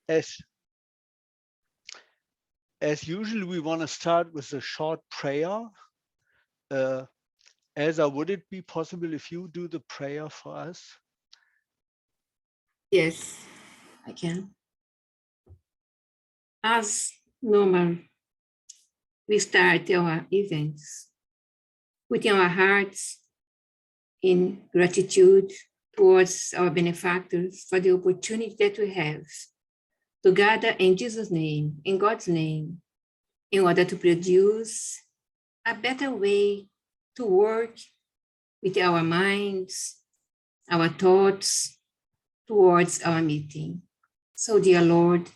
As usual, we want to start with a short prayer. Elsa, would it be possible if you do the prayer for us? Yes, I can. As normal, we start our events putting our hearts in gratitude towards our benefactors for the opportunity that we have to gather in Jesus' name, in God's name, in order to produce a better way to work with our minds, our thoughts towards our meeting. So, dear Lord,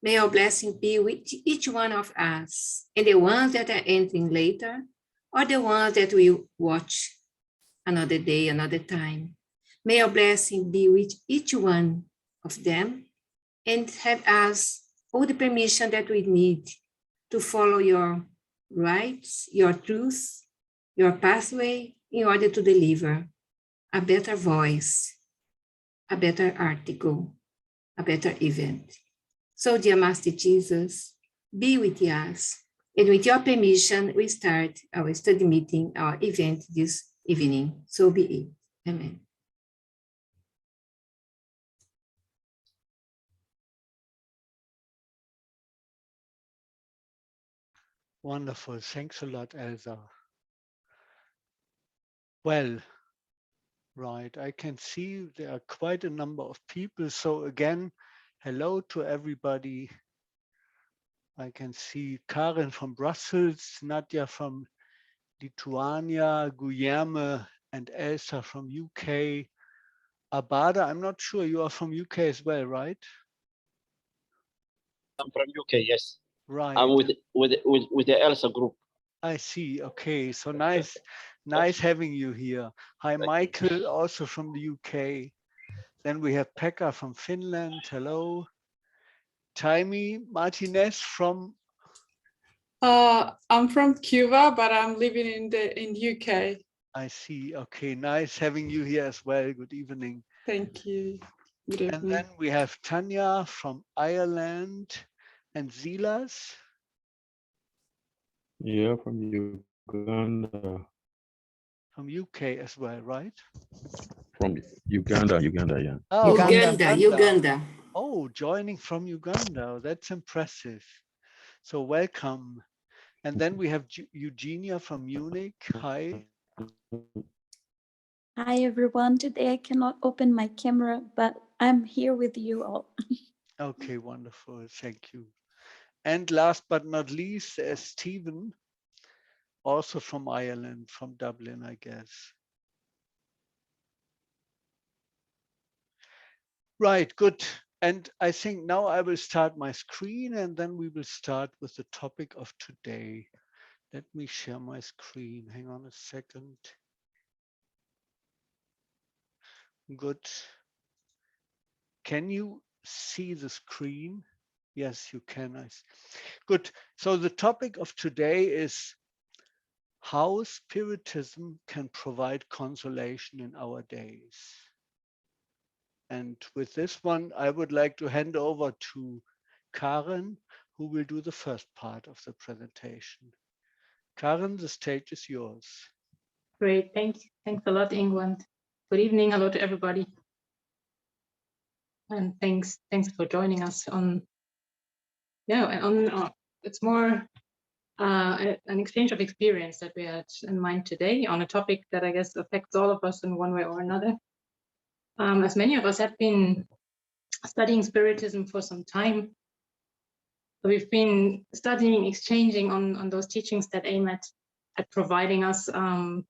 may your blessing be with each one of us, and the ones that are entering later, or the ones that will watch another day, another time. May your blessing be with each one of them, and have us all the permission that we need to follow your rights, your truth, your pathway, in order to deliver a better voice, a better article, a better event. So, dear Master Jesus, be with us. And with your permission, we start our study meeting, our event this evening. So be it. Amen. Wonderful. Thanks a lot, Elsa. Well, right. I can see there are quite a number of people. So again, hello to everybody. I can see Karen from Brussels, Nadia from Lithuania, Guillermo and Elsa from UK. Abada, I'm not sure you are from UK as well, right? I'm from UK, yes. Right. I'm with the Elsa group. I see. Okay, so nice having you here. Hi, Michael, also from the UK. Then we have Pekka from Finland. Hello. Taimi Martinez from. I'm from Cuba, but I'm living in the UK. I see. Okay, nice having you here as well. Good evening. Thank you. Good evening. And then we have Tanya from Ireland and Zilas. Yeah, from Uganda. From UK as well, right? From Uganda, yeah. Oh, Uganda. Oh, joining from Uganda. That's impressive. So welcome. And then we have Eugenia from Munich. Hi. Hi, everyone. Today I cannot open my camera, but I'm here with you all. Okay, wonderful. Thank you. And last but not least, Stephen, also from Ireland, from Dublin, I guess. Right, good. And I think now I will start my screen and then we will start with the topic of today. Let me share my screen. Hang on a second. Good. Can you see the screen? Yes, you can. Good. So the topic of today is how Spiritism can provide consolation in our days. And with this one, I would like to hand over to Karen, who will do the first part of the presentation. Karen, the stage is yours. Great, thanks a lot, Ingo, and good evening. Hello to everybody, and thanks for joining us on. It's more an exchange of experience that we had in mind today on a topic that I guess affects all of us in one way or another. As many of us have been studying Spiritism for some time, we've been studying, exchanging on those teachings that aim at providing us or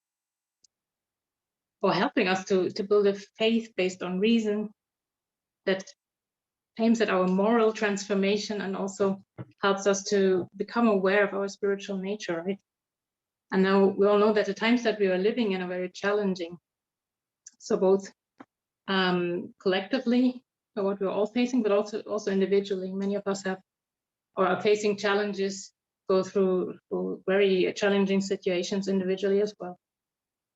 helping us to build a faith based on reason that aims at our moral transformation and also helps us to become aware of our spiritual nature, right? And now we all know that the times that we are living in are very challenging. So both collectively, what we're all facing, but also individually, many of us have or are facing challenges, go through very challenging situations individually as well.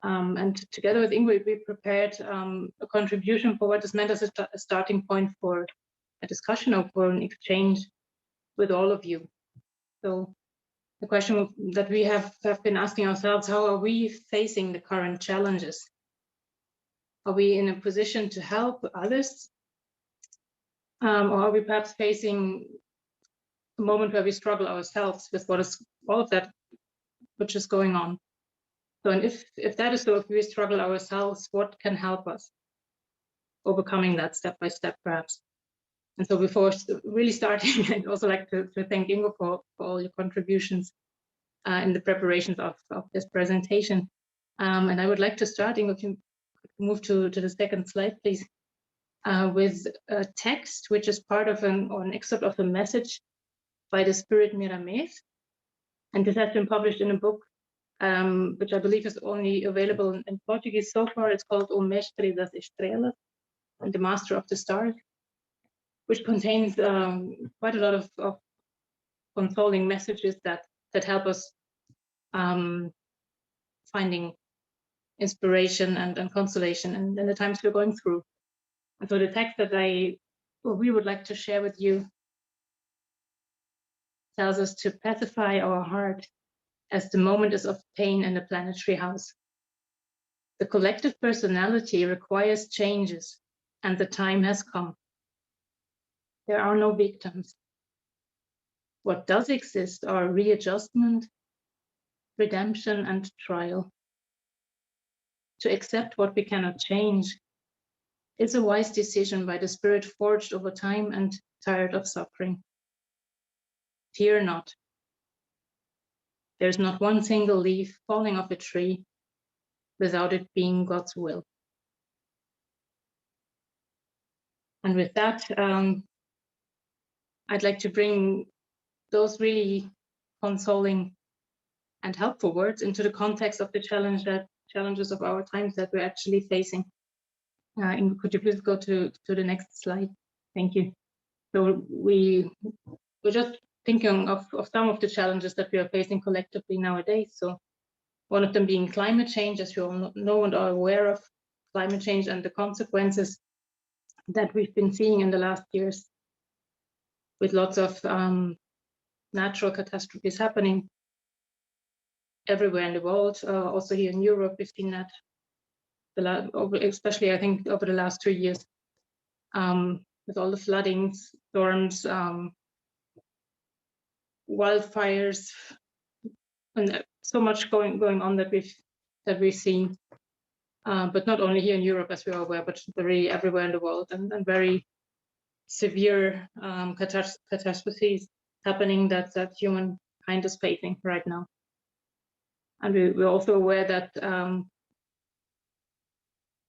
And together with Ingo, we prepared a contribution for what is meant as a starting point for a discussion or for an exchange with all of you. So the question that we have been asking ourselves, how are we facing the current challenges? Are we in a position to help others? Or are we perhaps facing a moment where we struggle ourselves with what is all of that which is going on? So, and if that is so, if we struggle ourselves, what can help us overcoming that step by step, perhaps? And so before really starting, I'd also like to thank Ingo for all your contributions in the preparations of this presentation. And I would like to start, Ingo, if you move to the second slide, please, with a text which is part of an excerpt of a message by the Spirit Miramis. And this has been published in a book which I believe is only available in Portuguese so far. It's called O Mestre das Estrelas, and the Master of the Stars, which contains quite a lot of consoling messages that help us finding inspiration and consolation in the times we're going through. And so the text that we would like to share with you tells us to pacify our heart as the moment is of pain in the planetary house. The collective personality requires changes, and the time has come. There are no victims. What does exist are readjustment, redemption, and trial. To accept what we cannot change is a wise decision by the spirit forged over time and tired of suffering. Fear not. There's not one single leaf falling off a tree without it being God's will. And with that, I'd like to bring those really consoling and helpful words into the context of the challenges of our times that we're actually facing. Ingo, could you please go to the next slide? Thank you. So we're just thinking of some of the challenges that we are facing collectively nowadays. So one of them being climate change, as you all know and are aware of climate change and the consequences that we've been seeing in the last years, with lots of natural catastrophes happening everywhere in the world. Also here in Europe, we've seen that, especially I think over the last 2 years, with all the floodings, storms, wildfires, and so much going on that we've seen. But not only here in Europe, as we are aware, but really everywhere in the world, and very severe catastrophes happening that humankind is facing right now. And we're also aware that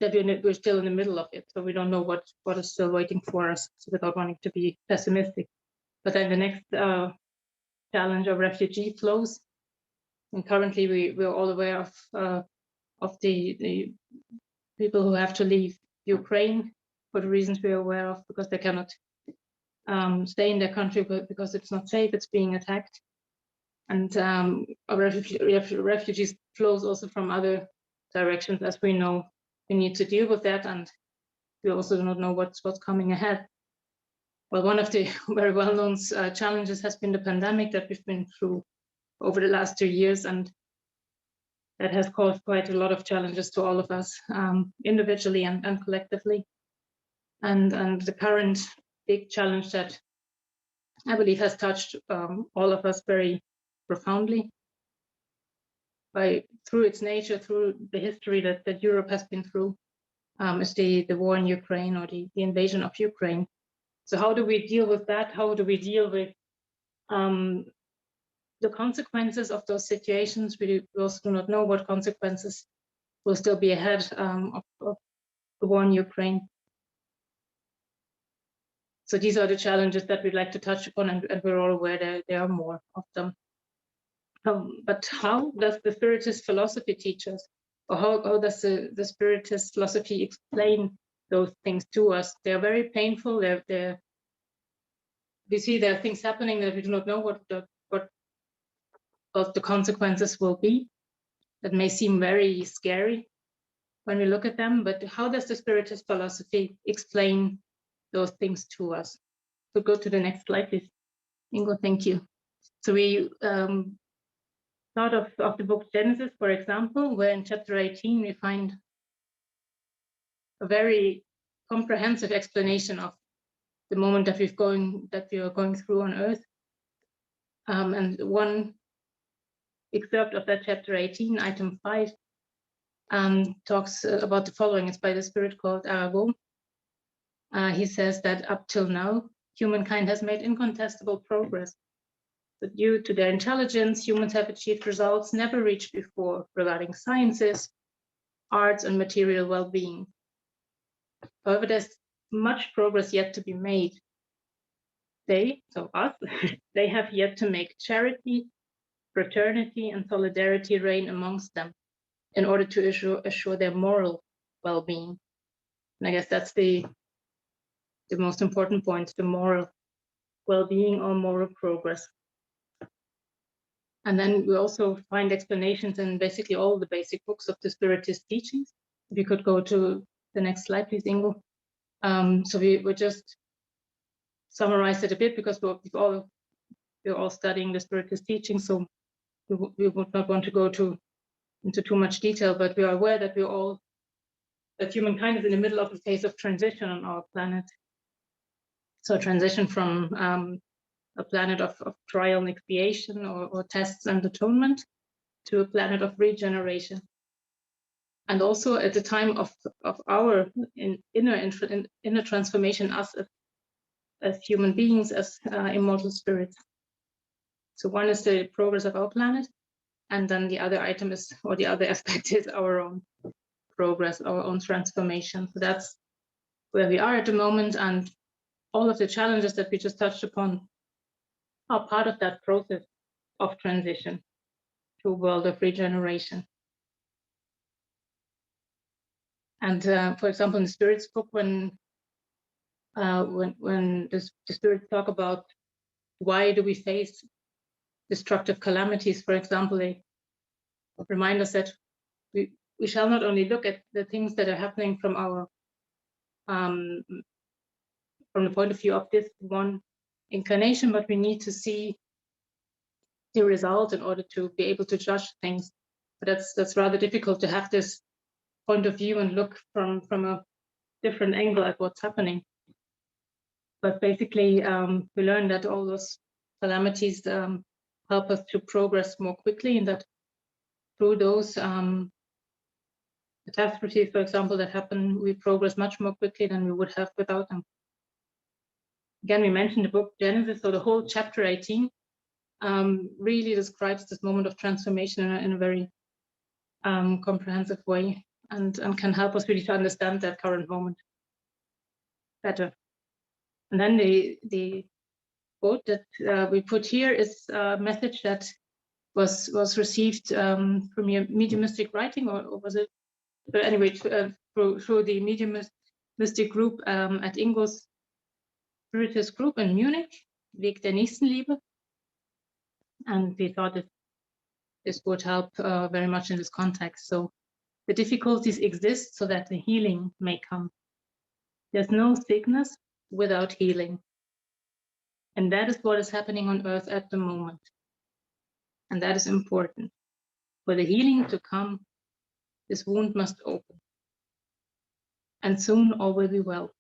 we're still in the middle of it, so we don't know what is still waiting for us, so without wanting to be pessimistic. But then the next challenge of refugee flows, and currently we're all aware of the people who have to leave Ukraine for the reasons we're aware of, because they cannot stay in their country because it's not safe, it's being attacked. And refugees flows also from other directions, as we know. We need to deal with that, and we also do not know what's coming ahead. Well, one of the very well-known challenges has been the pandemic that we've been through over the last 2 years, and that has caused quite a lot of challenges to all of us, individually and collectively. And the current big challenge that I believe has touched all of us very profoundly through its nature, through the history that Europe has been through, is the war in Ukraine, or the invasion of Ukraine. So how do we deal with that? How do we deal with the consequences of those situations? We also do not know what consequences will still be ahead of the war in Ukraine. So these are the challenges that we'd like to touch upon, and we're all aware there are more of them. But how does the Spiritist philosophy teach us? Or how does the Spiritist philosophy explain those things to us? They're very painful. We see there are things happening that we do not know what the consequences will be. That may seem very scary when we look at them, but how does the Spiritist philosophy explain those things to us? So go to the next slide, please. Ingo, thank you. So we thought of the book Genesis, for example, where in chapter 18 we find a very comprehensive explanation of the moment that we are going through on Earth. And one excerpt of that chapter 18, item 5, talks about the following. It's by the spirit called Arago. He says that up till now, humankind has made incontestable progress. But due to their intelligence, humans have achieved results never reached before regarding sciences, arts, and material well-being. However, there's much progress yet to be made. They, so us, they have yet to make charity, fraternity, and solidarity reign amongst them in order to assure their moral well-being. And I guess that's the most important point, the moral well-being or moral progress. And then we also find explanations in basically all the basic books of the Spiritist teachings. If you could go to the next slide, please, Ingo. So we just summarized it a bit because we're all studying the Spiritist teachings, so we would not want to go into too much detail, but we are aware that that humankind is in the middle of a phase of transition on our planet. So transition from a planet of trial and expiation or tests and atonement to a planet of regeneration. And also at the time of our inner transformation, us as human beings, as immortal spirits. So one is the progress of our planet, and then the other item is, or the other aspect is our own progress, our own transformation. So that's where we are at the moment, and all of the challenges that we just touched upon are part of that process of transition to a world of regeneration. And for example, in the Spirit's book, when the Spirits talk about why do we face destructive calamities, for example, they remind us that we shall not only look at the things that are happening from our from the point of view of this one incarnation, but we need to see the result in order to be able to judge things. But that's rather difficult to have this point of view and look from a different angle at what's happening. But basically, we learned that all those calamities help us to progress more quickly, and that through those catastrophes, for example, that happen, we progress much more quickly than we would have without them. Again, we mentioned the book Genesis, so the whole chapter 18 really describes this moment of transformation in a very comprehensive way, and can help us really to understand that current moment better. And then the quote that we put here is a message that was received from your mediumistic writing, or was it? But anyway, through the mediumistic group at Ingo's Spiritist group in Munich, Weg der Nächstenliebe. And we thought that this would help very much in this context. So the difficulties exist so that the healing may come. There's no sickness without healing. And that is what is happening on Earth at the moment. And that is important. For the healing to come, this wound must open. And soon all will be well.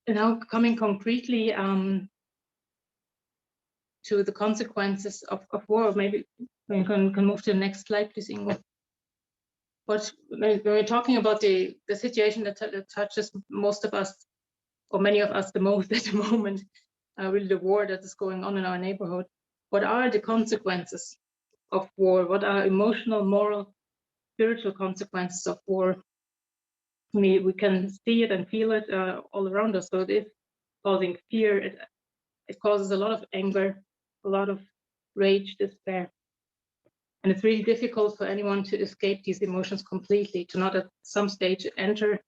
And now coming concretely to the consequences of war, maybe we can move to the next slide, please, Ingo. But when we're talking about the situation that touches most of us, or many of us the most at the moment, really the war that is going on in our neighborhood, what are the consequences of war? What are emotional, moral, spiritual consequences of war? We can see it and feel it all around us. So it is causing fear. It causes a lot of anger, a lot of rage, despair. And it's really difficult for anyone to escape these emotions completely, to not at some stage enter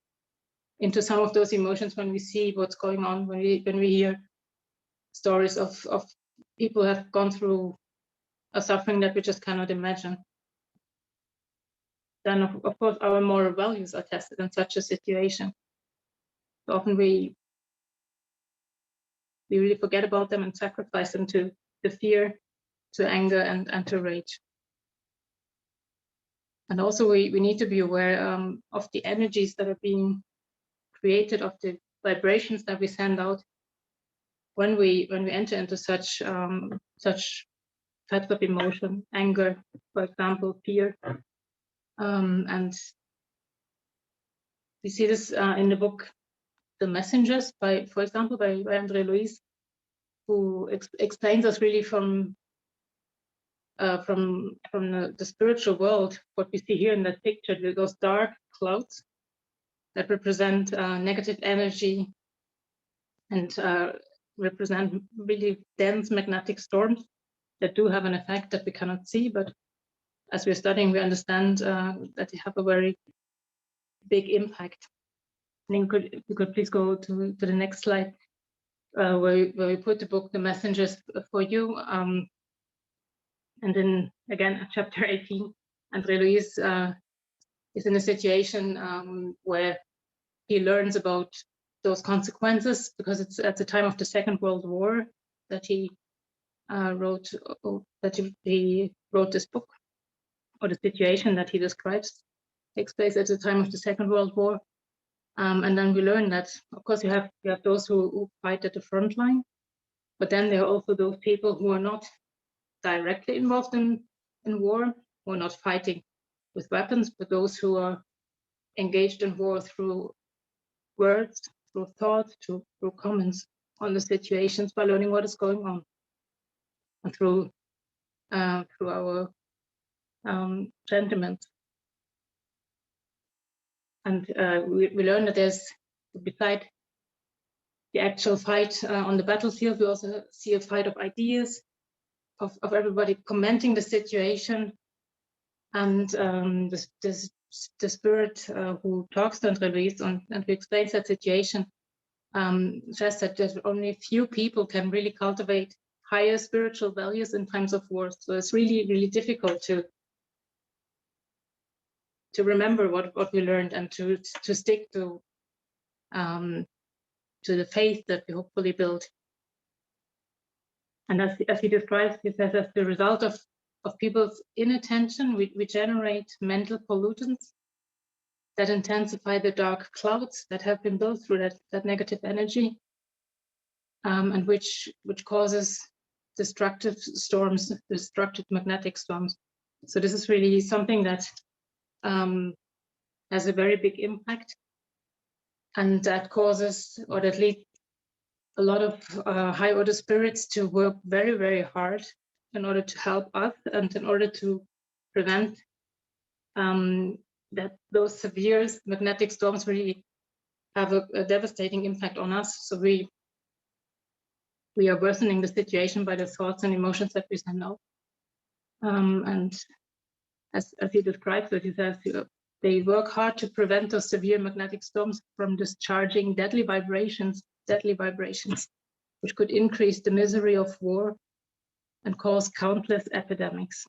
into some of those emotions when we see what's going on, when we hear stories of people who have gone through a suffering that we just cannot imagine. Then of course our moral values are tested in such a situation. Often we really forget about them and sacrifice them to fear, to anger, and to rage. And also we need to be aware of the energies that are being created, of the vibrations that we send out when we enter into such types of emotion, anger, for example, fear. And we see this in the book The Messengers, for example, by André Louis, who explains us really from the spiritual world, what we see here in that picture, those dark clouds that represent negative energy and represent really dense magnetic storms that do have an effect that we cannot see, but as we're studying, we understand that they have a very big impact. And you could please go to the next slide, where we put the book The Messengers for you. And then again, at chapter 18, André Louis is in a situation where he learns about those consequences, because it's at the time of the Second World War that he wrote this book, or the situation that he describes takes place at the time of the Second World War. And then we learn that, of course, you have those who fight at the front line, but then there are also those people who are not directly involved in war, who are not fighting with weapons, but those who are engaged in war through words, through thought, through comments on the situations, by learning what is going on, and through our sentiments. And we learn that there's, beside the actual fight on the battlefield, we also see a fight of ideas, of everybody commenting the situation. And the spirit who talks to André Louis and who explains that situation says that there's only a few people can really cultivate higher spiritual values in times of war. So it's really, really difficult to remember what we learned, and to stick to the faith that we hopefully build. And as he describes, he says, as the result of people's inattention, we generate mental pollutants that intensify the dark clouds that have been built through that negative energy, and which causes destructive storms, destructive magnetic storms. So this is really something that has a very big impact, and that causes, or that leads a lot of high order spirits to work very, very hard in order to help us, and in order to prevent that those severe magnetic storms really have a devastating impact on us. So we are worsening the situation by the thoughts and emotions that we send out. And as he describes it, he says they work hard to prevent those severe magnetic storms from discharging deadly vibrations, which could increase the misery of war and cause countless epidemics.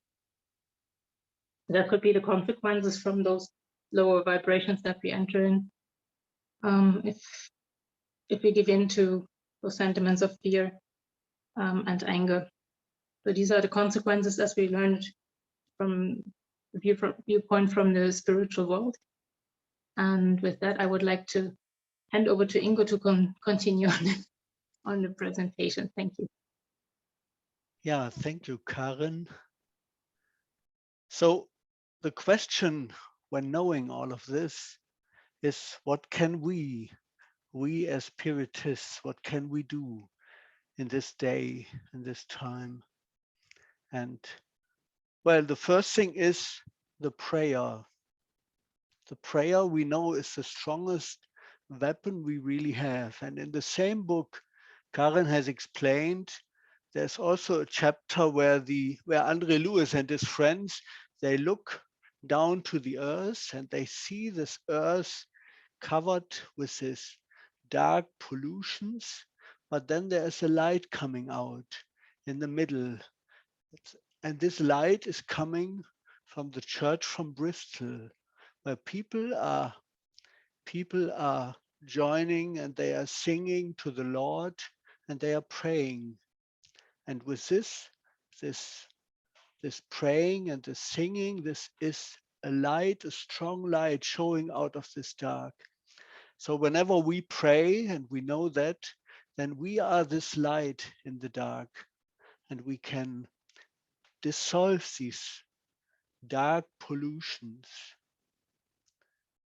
That could be the consequences from those lower vibrations that we enter in, if we give in to those sentiments of fear and anger. So these are the consequences, as we learned from the viewpoint from the spiritual world. And with that, I would like to hand over to Ingo to continue on the presentation. Thank you. Yeah, thank you, Karen. So the question, when knowing all of this, is what can we as Spiritists, what can we do in this day, in this time? And well, the first thing is the prayer. The prayer, we know, is the strongest weapon we really have. And in the same book, Karen has explained, there's also a chapter where André Louis and his friends, they look down to the earth and they see this earth covered with this dark pollutions, but then there's a light coming out in the middle. And this light is coming from the church from Bristol, where people are joining and they are singing to the Lord and they are praying. And with this praying and the singing, this is a light, a strong light showing out of this dark. So whenever we pray and we know that, then we are this light in the dark and we can dissolve these dark pollutions.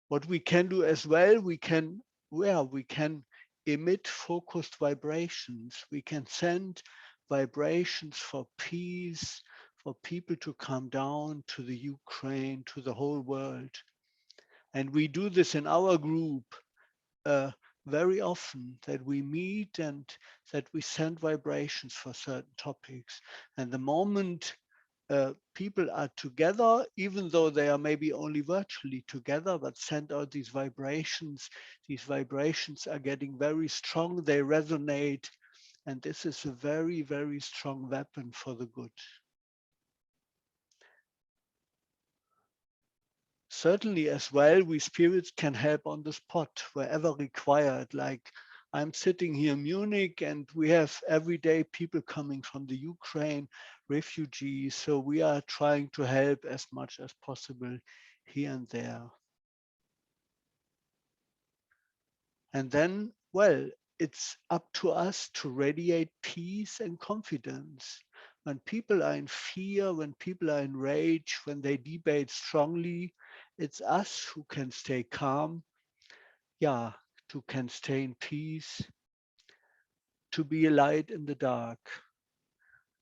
What we can do as well, we can emit focused vibrations. We can send vibrations for peace, for people to come down to the Ukraine, to the whole world. And we do this in our group very often, that we meet and that we send vibrations for certain topics. And the moment people are together, even though they are maybe only virtually together, but send out these vibrations are getting very strong, they resonate, and this is a very, very strong weapon for the good. Certainly as well, we spirits can help on the spot wherever required. Like I'm sitting here in Munich and we have everyday people coming from the Ukraine, refugees. So we are trying to help as much as possible here and there. And then, well, it's up to us to radiate peace and confidence. When people are in fear, when people are in rage, when they debate strongly, it's us who can stay calm, who can stay in peace, to be a light in the dark.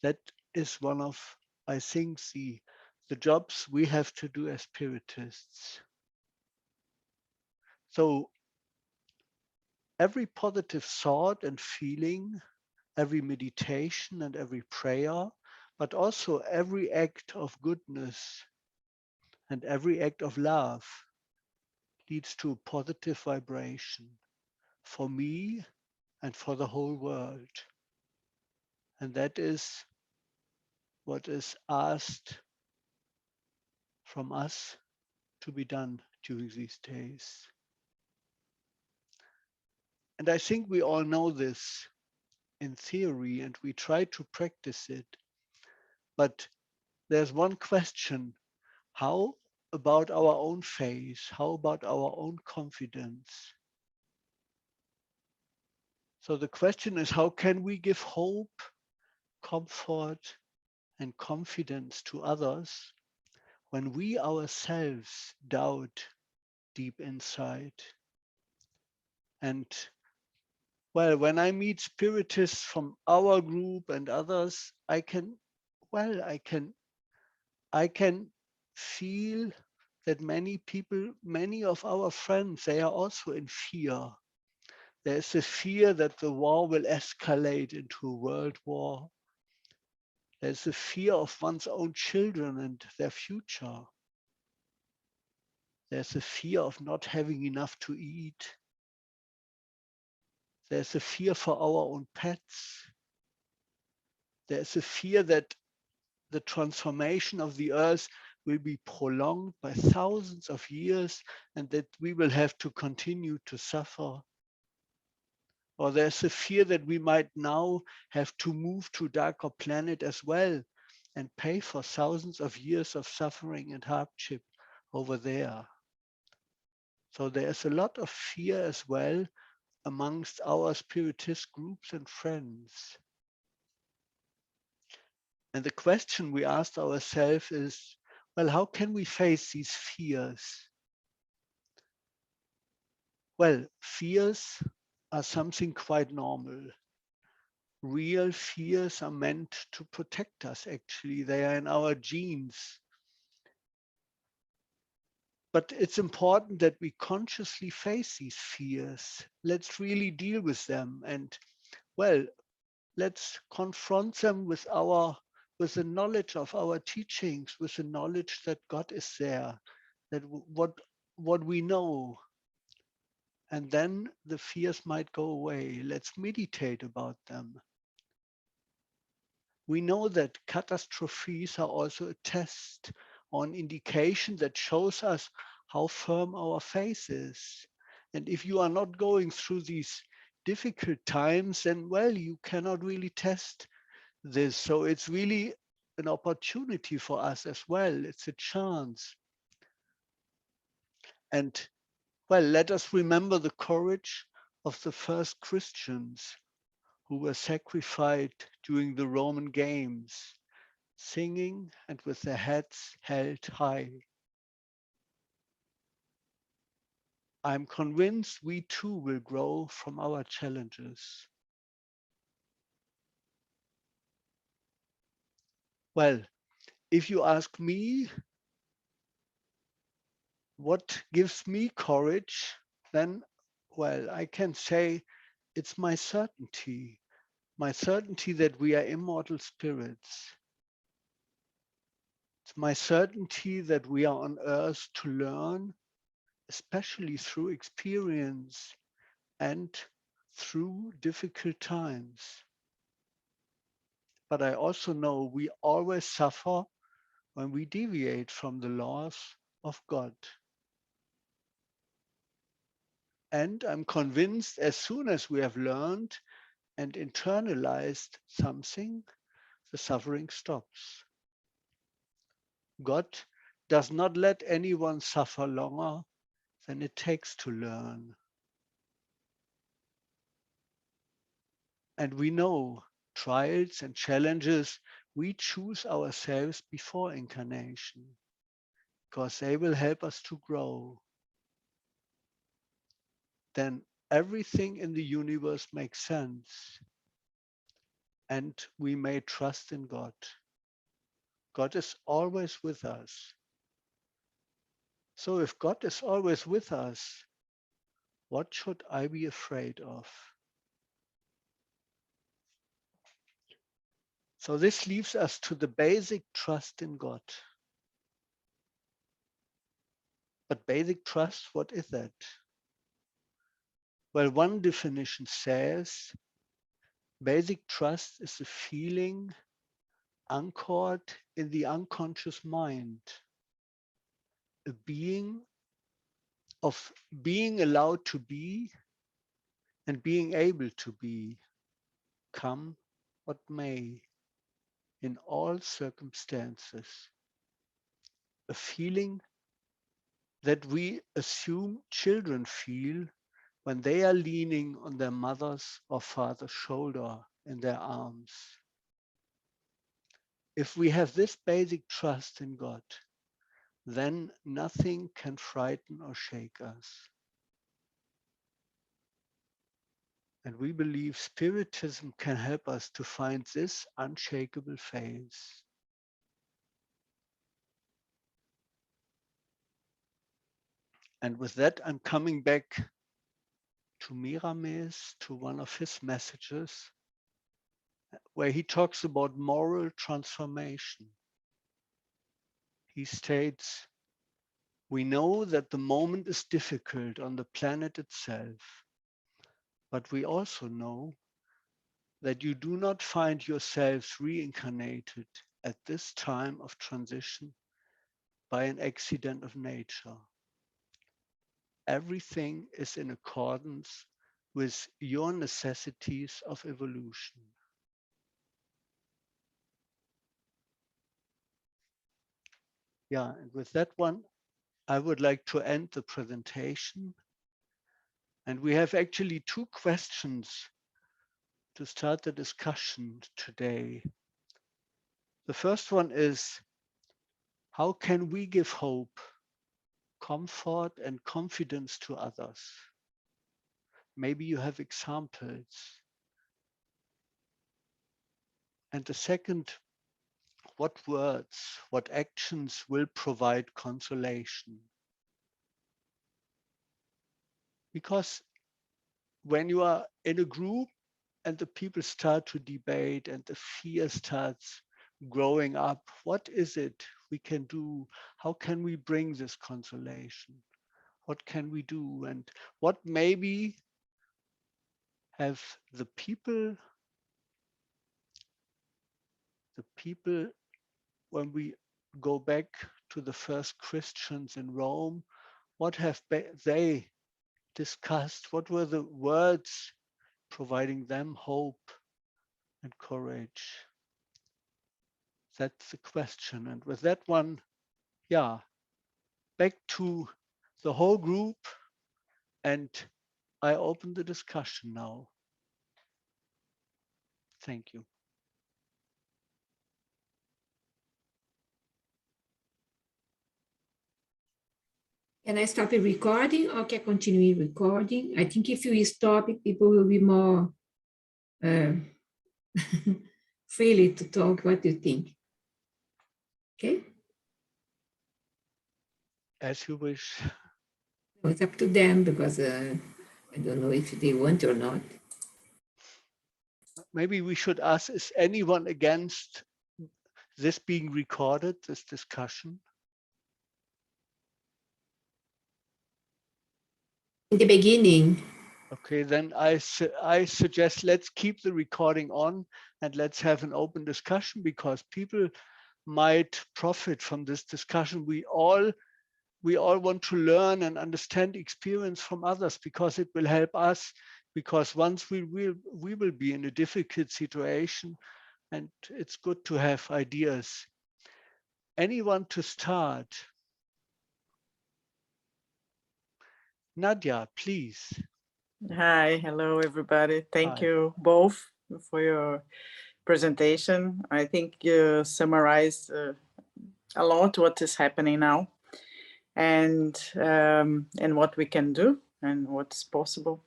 That is one of, I think, the jobs we have to do as spiritists. So every positive thought and feeling, every meditation and every prayer, but also every act of goodness and every act of love leads to a positive vibration for me and for the whole world. And that is what is asked from us to be done during these days. And I think we all know this in theory and we try to practice it. But there's one question: how about our own faith? How about our own confidence? So the question is, how can we give hope, comfort, and confidence to others when we ourselves doubt deep inside? And well, when I meet spiritists from our group and others, I can feel that many people, many of our friends, they are also in fear. There is a fear that the war will escalate into a world war. There's a fear of one's own children and their future. There's a fear of not having enough to eat. There's a fear for our own pets. There's a fear that the transformation of the earth will be prolonged by thousands of years and that we will have to continue to suffer. Or there's a fear that we might now have to move to a darker planet as well and pay for thousands of years of suffering and hardship over there. So there's a lot of fear as well amongst our spiritist groups and friends. And the question we asked ourselves is, well, how can we face these fears? Well, fears are something quite normal. Real fears are meant to protect us, actually. They are in our genes. But it's important that we consciously face these fears. Let's really deal with them. And well, let's confront them with the knowledge of our teachings, with the knowledge that God is there, that what we know. And then the fears might go away. Let's meditate about them. We know that catastrophes are also a test or an indication that shows us how firm our faith is. And if you are not going through these difficult times, then, well, you cannot really test this. So it's really an opportunity for us as well. It's a chance. And, well, let us remember the courage of the first Christians who were sacrificed during the Roman games, singing and with their heads held high. I'm convinced we too will grow from our challenges. Well, if you ask me what gives me courage, then, well, I can say it's my certainty that we are immortal spirits. It's my certainty that we are on earth to learn, especially through experience and through difficult times. But I also know we always suffer when we deviate from the laws of God. And I'm convinced as soon as we have learned and internalized something, the suffering stops. God does not let anyone suffer longer than it takes to learn. And we know trials and challenges, we choose ourselves before incarnation because they will help us to grow. Then everything in the universe makes sense and we may trust in God. God is always with us. So if God is always with us, what should I be afraid of? So this leaves us to the basic trust in God. But basic trust, what is that? Well, one definition says, basic trust is a feeling anchored in the unconscious mind, a being of being allowed to be and being able to be, come what may, in all circumstances. A feeling that we assume children feel when they are leaning on their mother's or father's shoulder in their arms. If we have this basic trust in God, then nothing can frighten or shake us. And we believe Spiritism can help us to find this unshakable faith. And with that, I'm coming back to Miramis, to one of his messages, where he talks about moral transformation. He states, we know that the moment is difficult on the planet itself, but we also know that you do not find yourselves reincarnated at this time of transition by an accident of nature. Everything is in accordance with your necessities of evolution. Yeah, and with that one, I would like to end the presentation. And we have actually two questions to start the discussion today. The first one is, how can we give hope, comfort, and confidence to others? Maybe you have examples. And the second, what words, what actions will provide consolation? Because when you are in a group and the people start to debate and the fear starts growing up, what is it we can do? How can we bring this consolation? What can we do? And what maybe have the people, when we go back to the first Christians in Rome, what have they discussed? What were the words providing them hope and courage? That's the question. And with that one, yeah, back to the whole group, and I open the discussion now. Thank you. Can I stop the recording or can I continue recording? I think if you stop it, people will be more freely to talk what you think. Okay? As you wish. It's up to them because I don't know if they want or not. Maybe we should ask, is anyone against this being recorded, this discussion? In the beginning. Okay, then I suggest let's keep the recording on and let's have an open discussion, because people might profit from this discussion. We all want to learn and understand experience from others, because it will help us, because once we will be in a difficult situation, and it's good to have ideas. Anyone to start? Nadia, please. Hi, hello everybody. Thank Hi. you both for your presentation. I think you summarized a lot what is happening now, and what we can do and what's possible.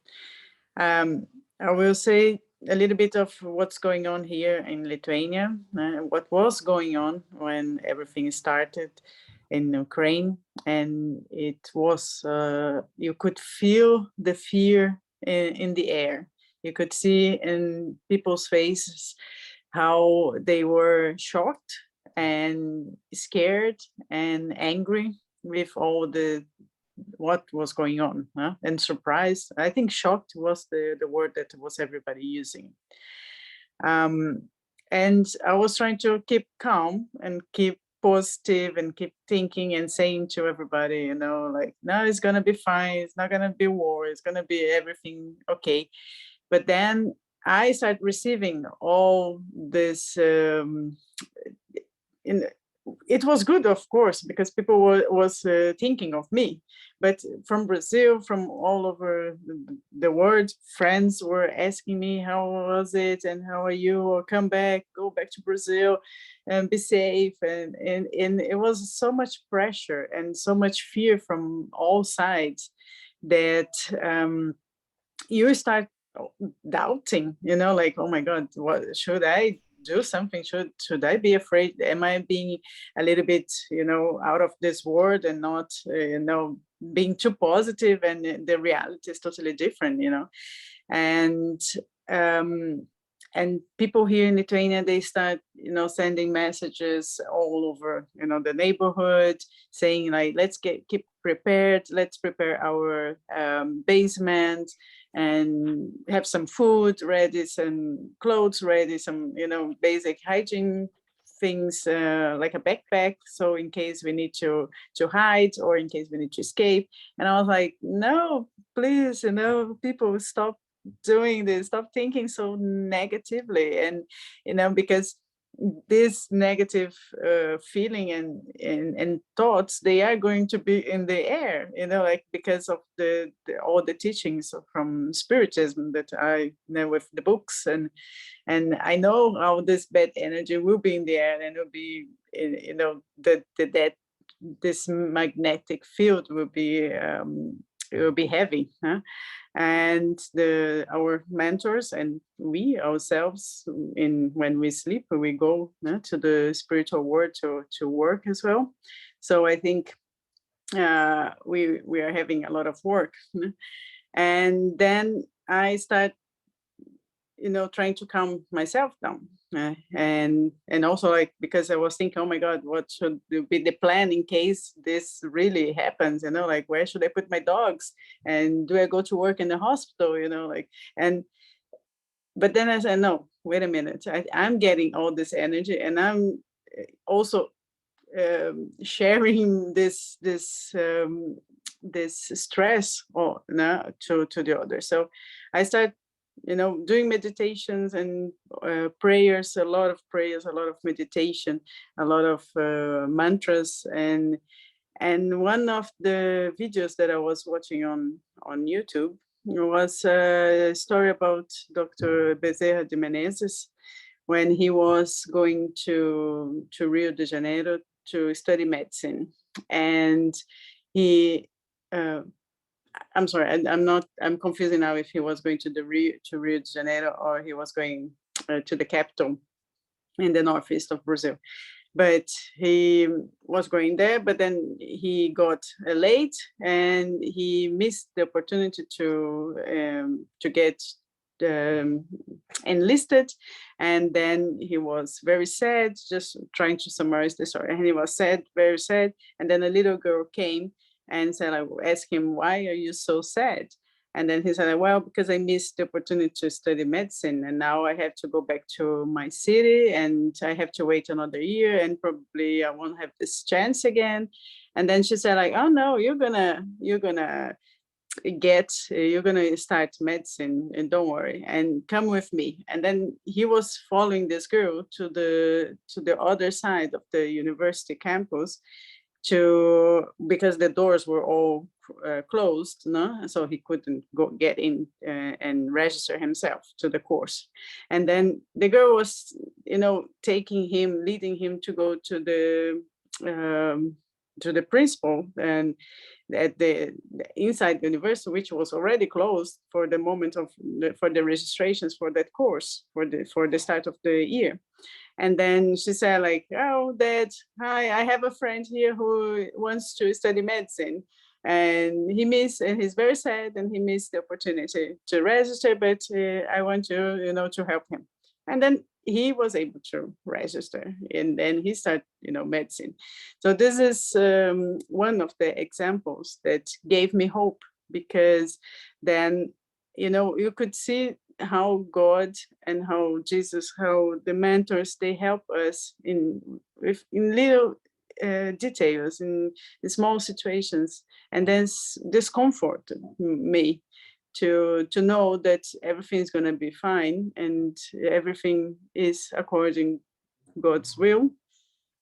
I will say a little bit of what's going on here in Lithuania, what was going on when everything started in Ukraine, and it was you could feel the fear in the air. You could see in people's faces how they were shocked and scared and angry with all what was going on, and surprised. I think shocked was the word that was everybody using. And I was trying to keep calm and keep positive and keep thinking and saying to everybody, you know, like, no, it's gonna be fine, it's not gonna be war, it's gonna be everything okay. But then I started receiving all this it was good, of course, because people was thinking of me. But from Brazil, from all over the world, friends were asking me, how was it and how are you? Or come back, go back to Brazil and be safe. And it was so much pressure and so much fear from all sides that you start doubting, you know, like, oh my God, what should I do something? Should I be afraid? Am I being a little bit, you know, out of this world and not, you know, being too positive, and the reality is totally different, you know? And people here in Lithuania, they start, you know, sending messages all over, you know, the neighborhood, saying like, let's keep prepared, let's prepare our basement and have some food ready, some clothes ready, some, you know, basic hygiene things, like a backpack, so in case we need to hide or in case we need to escape. And I was like, no, please, you know, people, stop doing this, stop thinking so negatively. And, you know, because this negative feeling and thoughts, they are going to be in the air, you know, like because of all the teachings from Spiritism that I know with the books, and I know how this bad energy will be in the air, and it will be, you know, that this magnetic field will be it will be heavy, huh? And our mentors and we ourselves, when we sleep, we go to the spiritual world to work as well. So I think we are having a lot of work. And then I start, you know, trying to calm myself down, and also, like, because I was thinking, oh my God, what should be the plan in case this really happens, you know, like, where should I put my dogs, and do I go to work in the hospital, you know, like, but then I said, no, wait a minute, I'm getting all this energy, and I'm also sharing this this stress or to the other. So I started, doing meditations and prayers, a lot of prayers, a lot of meditation, a lot of mantras, and one of the videos that I was watching on YouTube was a story about Dr. Bezerra de Menezes when he was going to Rio de Janeiro to study medicine, and he. I'm sorry, I'm confusing now if he was going to Rio de Janeiro or he was going to the capital in the northeast of Brazil. But he was going there, but then he got late and he missed the opportunity to get enlisted. And then he was very sad, just trying to summarize the story. And he was sad, very sad. And then a little girl came and said, I asked him, why are you so sad? And then he said, well, because I missed the opportunity to study medicine, and now I have to go back to my city and I have to wait another year and probably I won't have this chance again. And then she said, like, oh no, you're gonna start medicine, and don't worry, and come with me. And then he was following this girl to the other side of the university campus, because the doors were all closed, so he couldn't get in and register himself to the course. And then the girl was, leading him to go to the principal, and at the inside the university, which was already closed for the moment for the registrations for that course for the start of the year. And then she said, like, oh, Dad, hi, I have a friend here who wants to study medicine. And he's very sad and he missed the opportunity to register, but I want you, to help him. And then he was able to register, and then he started, medicine. So this is one of the examples that gave me hope, because then, you could see how God and how Jesus, how the mentors, they help us in little details, in small situations, and then this comforted me to know that everything's going to be fine and everything is according God's will,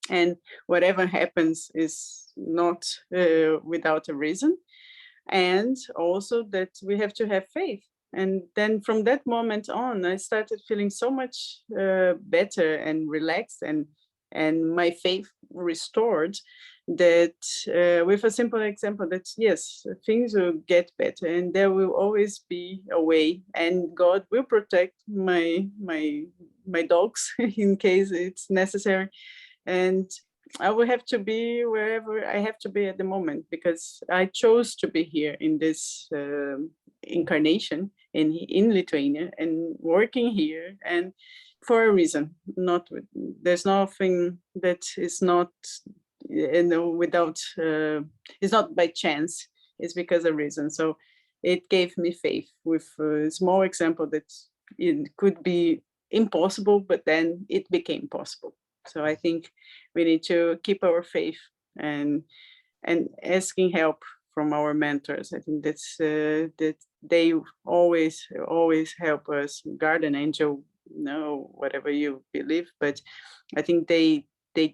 and whatever happens is not without a reason, and also that we have to have faith. And then from that moment on, I started feeling so much better and relaxed, and my faith restored, that with a simple example that yes, things will get better and there will always be a way, and God will protect my dogs in case it's necessary, and I will have to be wherever I have to be at the moment, because I chose to be here in this incarnation in Lithuania and working here, and for a reason. There's nothing that is not without it's not by chance. It's because of reason. So it gave me faith with a small example that it could be impossible, but then it became possible. So I think we need to keep our faith and asking help from our mentors. I think that's that they always help us, guardian angel, whatever you believe, but I think they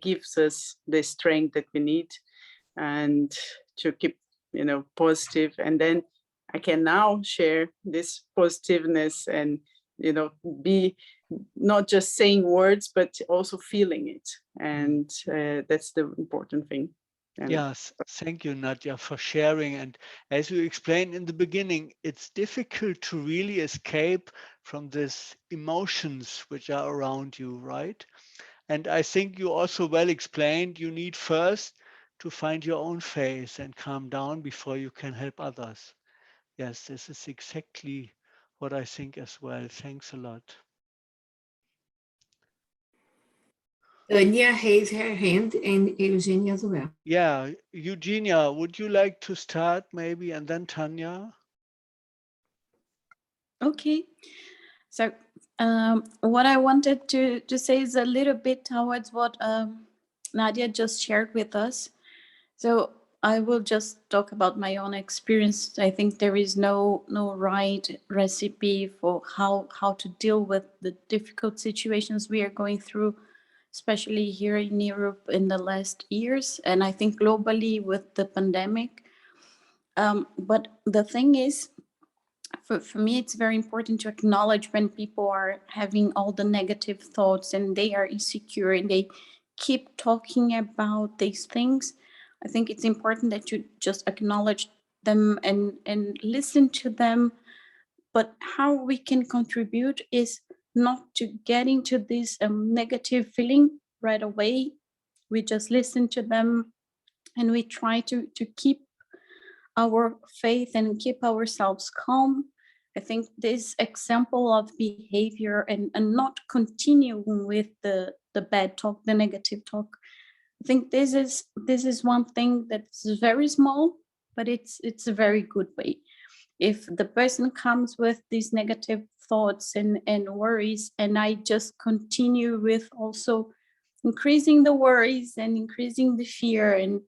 gives us the strength that we need, and to keep positive. And then I can now share this positiveness and be not just saying words but also feeling it, and that's the important thing. And yes, thank you, Nadia, for sharing. And as you explained in the beginning, it's difficult to really escape from these emotions which are around you, right? And I think you also well explained, you need first to find your own faith and calm down before you can help others. Yes, this is exactly what I think as well. Thanks a lot. Tanya has her hand and Eugenia as well. Yeah, Eugenia, would you like to start maybe, and then Tanya? Okay. So what I wanted to say is a little bit towards what Nadia just shared with us. So I will just talk about my own experience. I think there is no right recipe for how to deal with the difficult situations we are going through, especially here in Europe in the last years, and I think globally with the pandemic. But the thing is, for me, it's very important to acknowledge when people are having all the negative thoughts and they are insecure and they keep talking about these things. I think it's important that you just acknowledge them and listen to them. But how we can contribute is not to get into this negative feeling right away. We just listen to them and we try to keep our faith and keep ourselves calm. I think this example of behavior and not continuing with the bad talk, the negative talk, I think this is one thing that's very small, but it's a very good way. If the person comes with these negative thoughts and worries, and I just continue with also increasing the worries and increasing the fear, and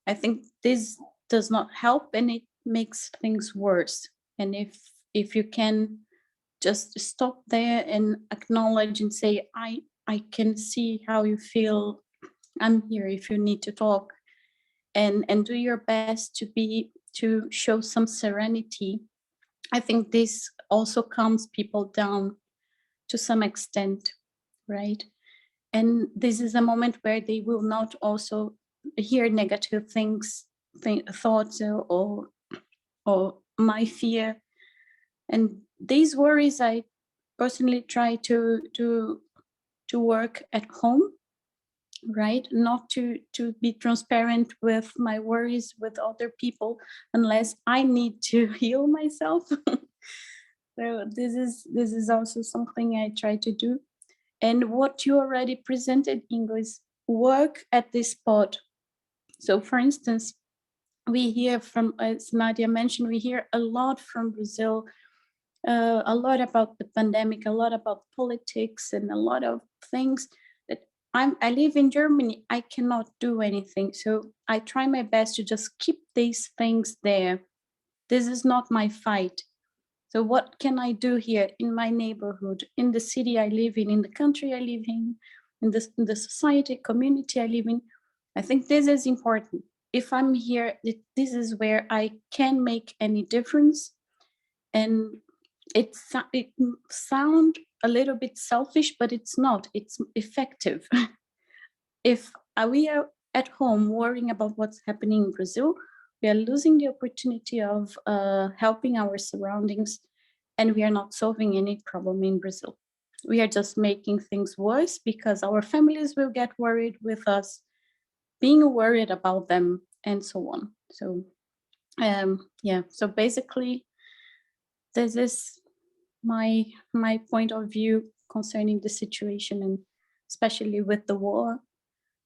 I think this does not help and it makes things worse. And if you can just stop there and acknowledge and say, I can see how you feel, I'm here if you need to talk, and do your best to show some serenity. I think this also calms people down to some extent, right? And this is a moment where they will not also hear negative things, thoughts, or my fear. And these worries, I personally try to work at home, right? Not to be transparent with my worries with other people unless I need to heal myself. So this is also something I try to do. And what you already presented, Ingo, is work at this spot. So for instance, we hear from, as Nadia mentioned, we hear a lot from Brazil, a lot about the pandemic, a lot about politics, and a lot of things that I live in Germany, I cannot do anything. So I try my best to just keep these things there. This is not my fight. So what can I do here in my neighborhood, in the city I live in the country I live in the society, community I live in? I think this is important. If I'm here, this is where I can make any difference. And it sounds a little bit selfish, but it's not. It's effective. If we are at home worrying about what's happening in Brazil, we are losing the opportunity of helping our surroundings, and we are not solving any problem in Brazil. We are just making things worse because our families will get worried with us, being worried about them, and so on. So, yeah. So basically, this is my point of view concerning the situation, and especially with the war.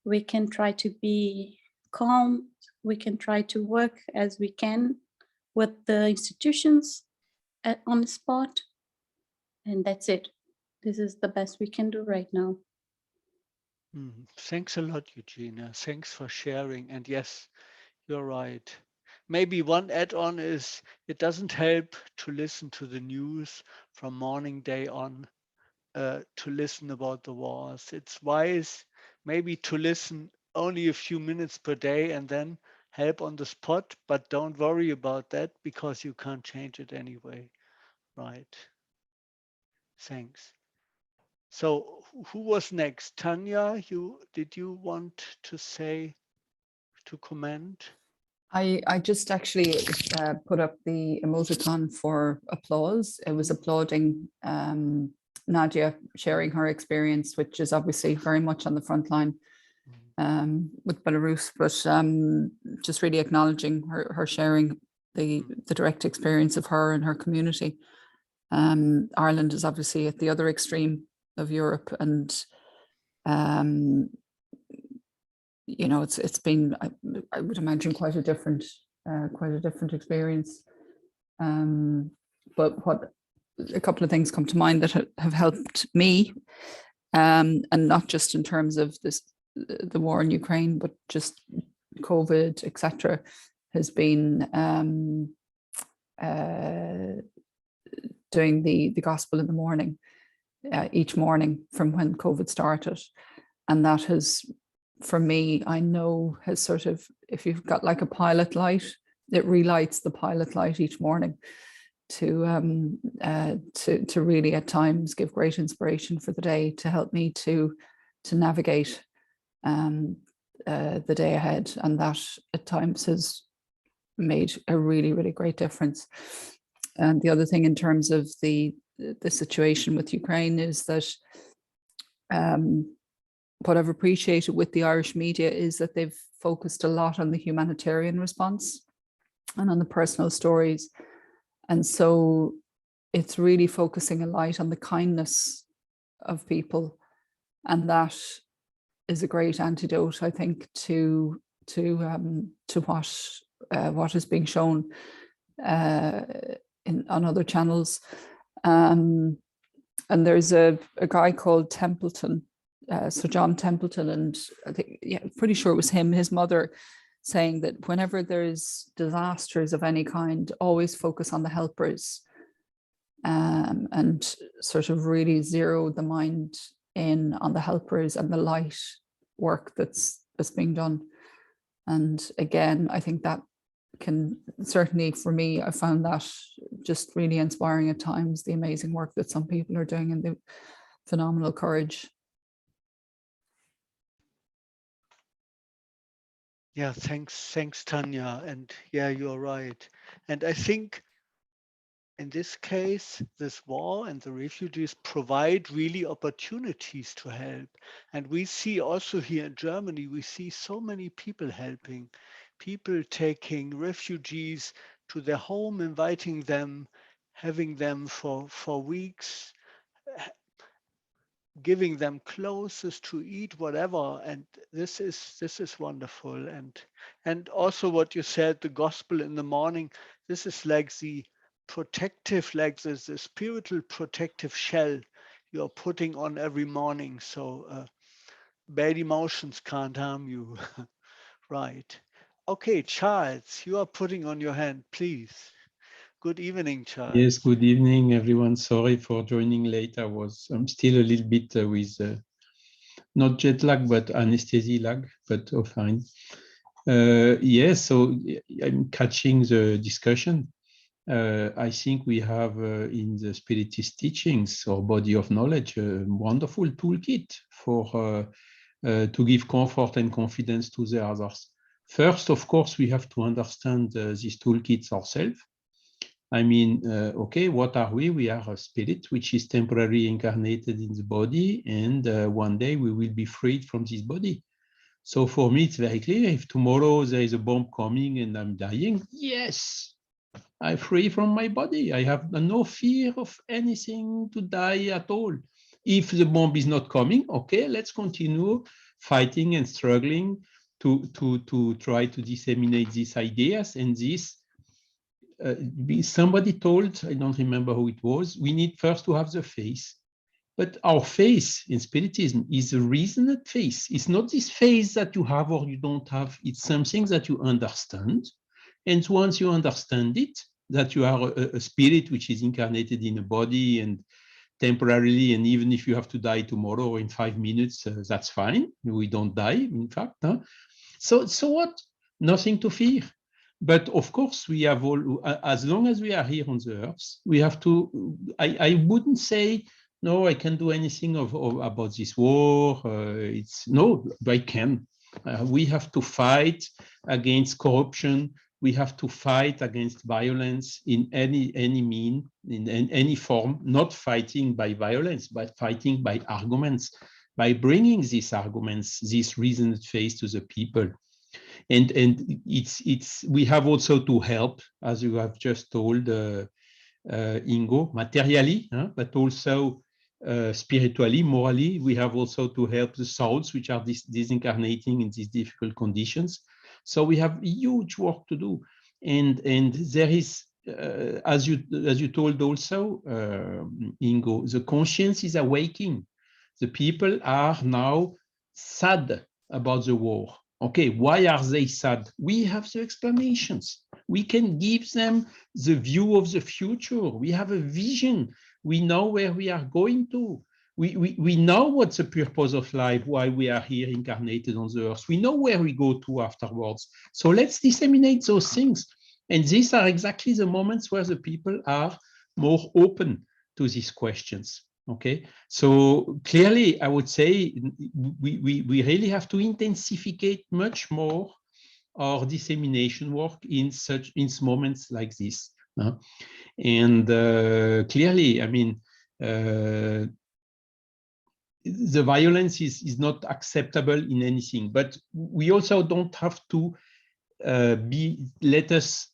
We can try to be calm. We can try to work as we can with the institutions on the spot, and that's it. This is the best we can do right now. Thanks a lot, Eugenia. Thanks for sharing. And yes, you're right. Maybe one add-on is it doesn't help to listen to the news from morning day on, to listen about the wars. It's wise maybe to listen only a few minutes per day and then help on the spot, but don't worry about that because you can't change it anyway. Right. Thanks. So who was next? Tanya, did you want to say, to comment? I just actually put up the emoticon for applause. It was applauding Nadia sharing her experience, which is obviously very much on the front line with Belarus, but just really acknowledging her sharing the direct experience of her and her community. Ireland is obviously at the other extreme of Europe, and you know, it's been, I would imagine, quite a different experience. But what a couple of things come to mind that have helped me, and not just in terms of the war in Ukraine, but just COVID, etc., has been doing the gospel in the morning, each morning from when COVID started. And that has, for me, I know has sort of, if you've got like a pilot light, it relights the pilot light each morning to really at times give great inspiration for the day, to help me to navigate the day ahead. And that at times has made a really, really great difference. And the other thing in terms of the situation with Ukraine is that what I've appreciated with the Irish media is that they've focused a lot on the humanitarian response and on the personal stories. And so it's really focusing a light on the kindness of people. And that is a great antidote, I think, to what is being shown on other channels. And there's a guy called Templeton, Sir John Templeton, and I think, yeah, pretty sure it was him, his mother, saying that whenever there's disasters of any kind, always focus on the helpers, and sort of really zero the mind in on the helpers and the light work that's being done. And again, I think that can certainly, for me, I found that just really inspiring at times, the amazing work that some people are doing and the phenomenal courage. Yeah, thanks, Tanya. And yeah, you're right. And I think in this case, this war and the refugees provide really opportunities to help. And we see also here in Germany, we see so many people helping, people taking refugees to their home, inviting them, having them for weeks, giving them clothes to eat, whatever. And this is wonderful. And also what you said, the gospel in the morning, this is like the protective, like the spiritual protective shell you're putting on every morning. So bad emotions can't harm you. Right. Okay, Charles, you are putting on your hand, please. Good evening, Charles. Yes, good evening, everyone. Sorry for joining late. I'm still a little bit with not jet lag, but anesthesia lag, but fine. Yes, so I'm catching the discussion. I think we have in the Spiritist teachings or body of knowledge a wonderful toolkit for to give comfort and confidence to the others. First, of course, we have to understand these toolkits ourselves. I mean, okay, what are we? We are a spirit which is temporarily incarnated in the body, and one day we will be freed from this body. So for me, it's very clear. If tomorrow there is a bomb coming and I'm dying, yes, I'm free from my body. I have no fear of anything to die at all. If the bomb is not coming, okay, let's continue fighting and struggling to try to disseminate these ideas and this. Somebody told, I don't remember who it was, we need first to have the faith. But our faith in Spiritism is a reasoned faith. It's not this faith that you have or you don't have. It's something that you understand. And once you understand it, that you are a spirit which is incarnated in a body and temporarily, and even if you have to die tomorrow or in 5 minutes, that's fine. We don't die, in fact. Huh? So what? Nothing to fear. But of course, we have all, as long as we are here on the earth, we have to, I wouldn't say, no, I can't do anything about this war. No, I can. We have to fight against corruption. We have to fight against violence in any mean, in any form, not fighting by violence, but fighting by arguments, by bringing these arguments, this reasoned faith to the people. And it's we have also to help, as you have just told, Ingo, materially, but also spiritually, morally. We have also to help the souls which are disincarnating in these difficult conditions. So we have huge work to do, and there is, as you told also, Ingo, the conscience is awaking. The people are now sad about the war. Okay, why are they sad? We have the explanations. We can give them the view of the future. We have a vision. We know where we are going to. We know what's the purpose of life, why we are here incarnated on the earth. We know where we go to afterwards. So let's disseminate those things. And these are exactly the moments where the people are more open to these questions. Okay, so clearly, I would say we really have to intensify much more our dissemination work in moments like this. And clearly, I mean, the violence is not acceptable in anything, but we also don't have to let us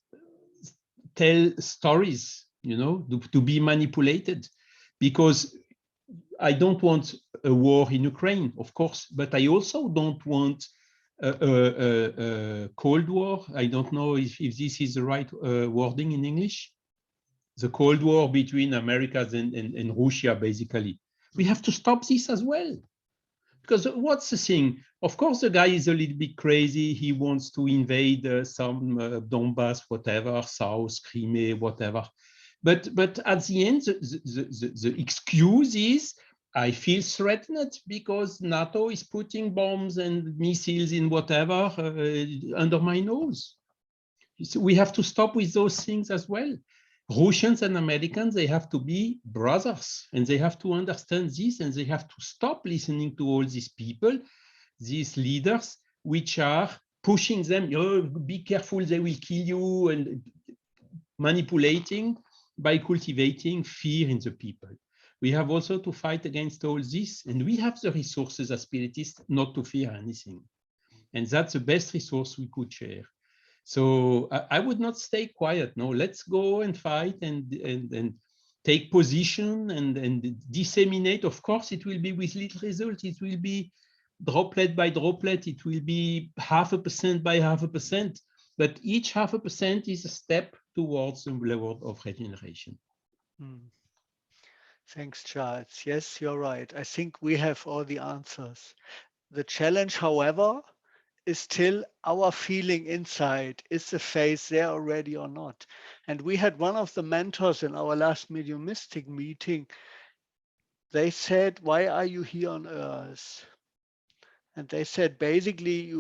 tell stories, you know, to be manipulated, because I don't want a war in Ukraine, of course, but I also don't want a Cold War. I don't know if this is the right wording in English. The Cold War between Americas and Russia, basically. We have to stop this as well. Because what's the thing? Of course, the guy is a little bit crazy. He wants to invade some Donbass, whatever, South, Crimea, whatever. But at the end, the excuse is, I feel threatened because NATO is putting bombs and missiles in whatever under my nose. So we have to stop with those things as well. Russians and Americans, they have to be brothers, and they have to understand this, and they have to stop listening to all these people, these leaders, which are pushing them, oh, be careful, they will kill you, and manipulating by cultivating fear in the people. We have also to fight against all this, and we have the resources as spiritists not to fear anything. And that's the best resource we could share. So I would not stay quiet. No, let's go and fight and take position and disseminate. Of course, it will be with little result. It will be droplet by droplet. It will be 0.5% by 0.5%. But each 0.5% is a step towards the level of regeneration. Thanks, Charles. Yes, you're right. I think we have all the answers. The challenge, however, is still our feeling inside. Is the faith there already or not? And we had one of the mentors in our last mediumistic meeting. They said, why are you here on earth? And they said, basically,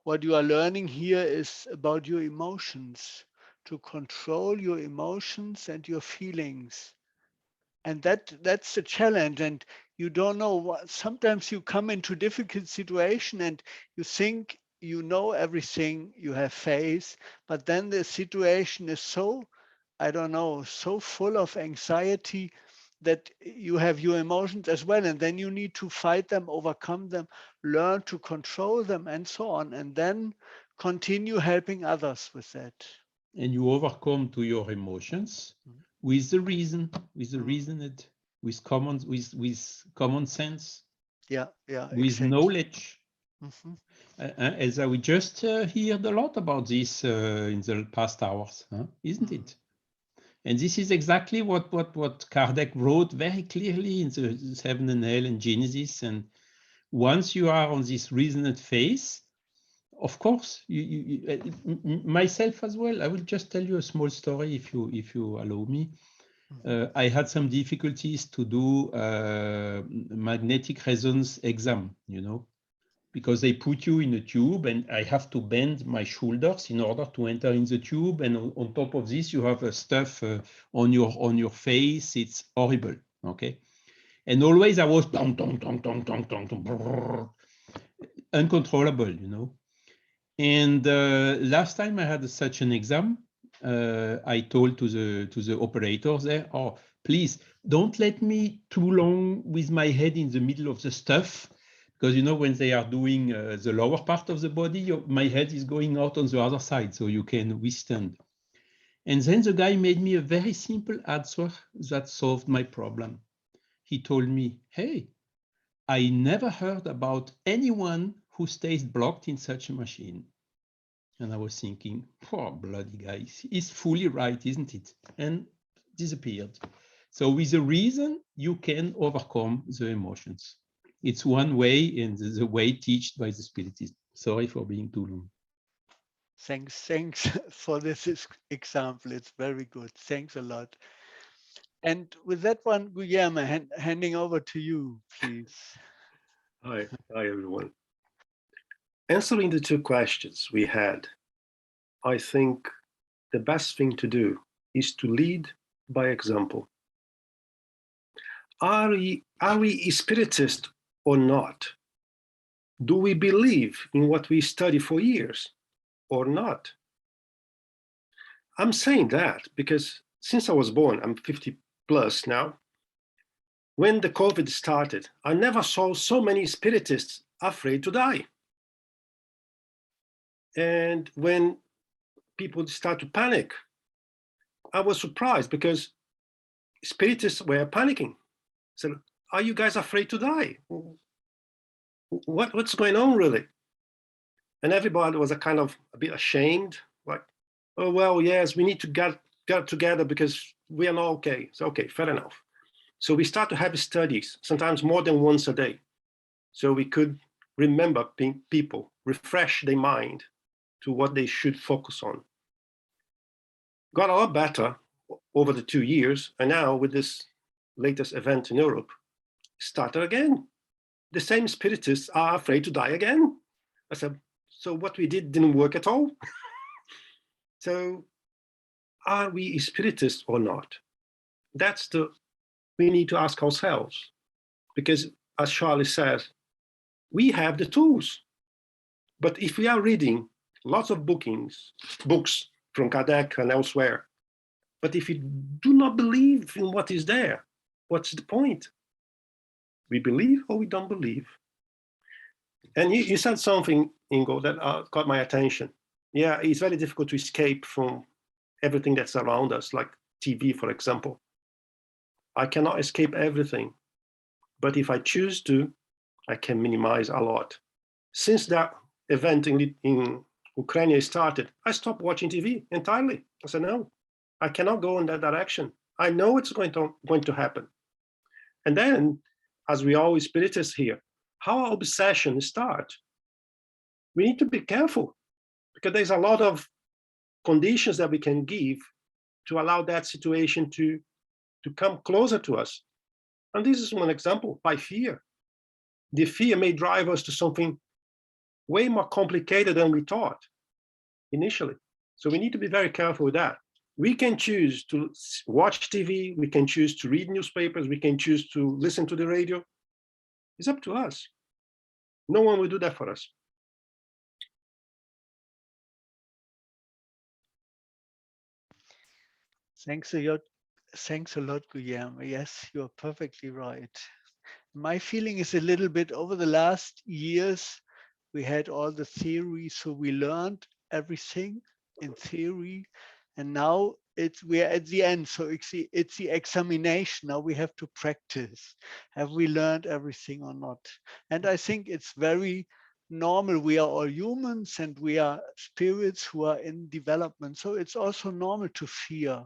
what you are learning here is about your emotions, to control your emotions and your feelings. And that's the challenge. And you don't know what, sometimes you come into difficult situation and you think you know everything, you have faith, but then the situation is so, I don't know, so full of anxiety that you have your emotions as well. And then you need to fight them, overcome them, learn to control them, and so on. And then continue helping others with that. And you overcome to your emotions with the reason, with common sense, yeah, with exactly. knowledge. As we just heard a lot about this in the past hours, isn't it? And this is exactly what Kardec wrote very clearly in the Heaven and Hell and Genesis. And once you are on this reasoned phase, of course, myself as well. I will just tell you a small story if you allow me. I had some difficulties to do magnetic resonance exam, you know, because they put you in a tube and I have to bend my shoulders in order to enter in the tube. And on top of this, you have stuff on your face. It's horrible. Okay. And always I was uncontrollable, you know. And last time I had such an exam, I told to the operators there, oh, please don't let me too long with my head in the middle of the stuff, because you know when they are doing the lower part of the body, my head is going out on the other side, so you can withstand. And then the guy made me a very simple answer that solved my problem. He told me, hey, I never heard about anyone who stays blocked in such a machine. And I was thinking, poor bloody guy, he's fully right, isn't it? And disappeared. So with a reason, you can overcome the emotions. It's one way, and the way taught by the Spiritism. Sorry for being too long. Thanks for this example. It's very good. Thanks a lot. And with that one, Guillermo, handing over to you, please. Hi, everyone. Answering the two questions we had, I think the best thing to do is to lead by example. Are we Spiritist or not? Do we believe in what we study for years or not? I'm saying that because since I was born, I'm 50 plus now, when the COVID started, I never saw so many Spiritists afraid to die. And when people start to panic, I was surprised because Spiritists were panicking. So, are you guys afraid to die? What's going on really? And everybody was a bit ashamed, like, oh, well, yes, we need to get together because we are not okay. So, okay, fair enough. So we start to have studies, sometimes more than once a day. So we could remember people, refresh their mind to what they should focus on. Got a lot better over the 2 years. And now with this latest event in Europe, started again. The same Spiritists are afraid to die again. I said, so what we did didn't work at all. So are we Spiritists or not? We need to ask ourselves, because as Charlie says, we have the tools. But if we are reading lots of books from Kardec and elsewhere, but if we do not believe in what is there, what's the point? We believe or we don't believe? And you said something, Ingo, that caught my attention. Yeah, it's very difficult to escape from everything that's around us, like TV, for example. I cannot escape everything, but if I choose to, I can minimize a lot. Since that event in Ukraine started, I stopped watching TV entirely. I said, no, I cannot go in that direction. I know it's going to happen. And then, as we always Spiritists here, how our obsession start. We need to be careful because there's a lot of conditions that we can give to allow that situation to come closer to us. And this is one example, by fear. The fear may drive us to something way more complicated than we thought initially. So we need to be very careful with that. We can choose to watch TV, we can choose to read newspapers, we can choose to listen to the radio. It's up to us. No one will do that for us. Thanks a lot, Guillermo. Yes, you're perfectly right. My feeling is a little bit over the last years, we had all the theory, so we learned everything in theory, and now we're at the end, so it's the examination. Now we have to practice. Have we learned everything or not? And I think it's very normal. We are all humans and we are spirits who are in development. So it's also normal to fear.